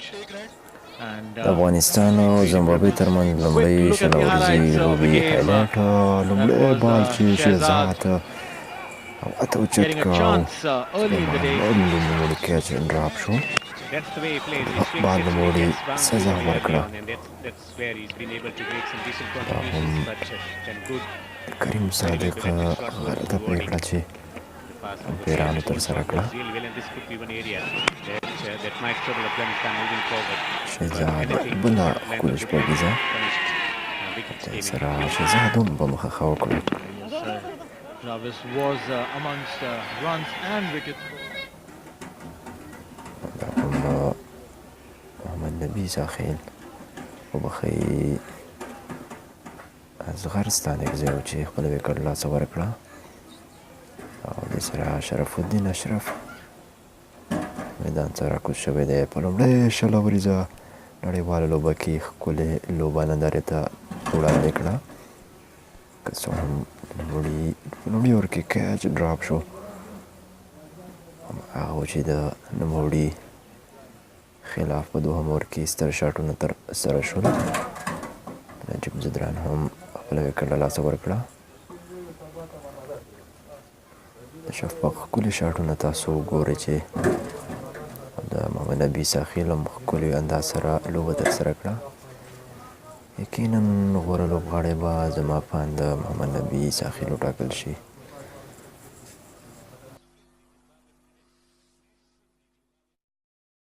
د افغانستان او زمبابوې ترمنځ لومړۍ شل اوريزې لوبې هایلایټ. لومړی بال چې شهزاد او اته اوچت کړ او محمد نوموړي کیچ ډراپ شو. بال نوموړي سزا ورکړه. دا هم کریم صادق غلطه پرېکړه چې امپیرانو ترسره کړه. شهزاد بله ښکلې شپږیزه سره شهزاد هم په مخه وکړه. دا هم محمد نبي ساخیل وبښئ اصغر ستانک ځای و چې خپله وکټ لاسه ورکړه او دې سره شرف الدین اشرف میدان ته راکوز شوی دی. په لومړۍ شل اوریزه نړیواله لوبه کې ښکلې لوبه نندارې ته وړاندې کړه. که څه هم په لومړي اوور کې کیچ ډراپ شو. هغه و چې د نوموړي خلاف په دوهم اوور کې ستر شاټونه ترسره شول. نجیب زدران هم خپله وکټ له لاسه ورکړه. د شفاق ښکلي شاټونه تاسو وګورئ چې د محمد نبي ساخیل هم ښکلي انداز سره لوبه ترسره کړه. یقینا غوره لوبغاړی به زما په اند محمد نبي ساخیل وټاکل شي.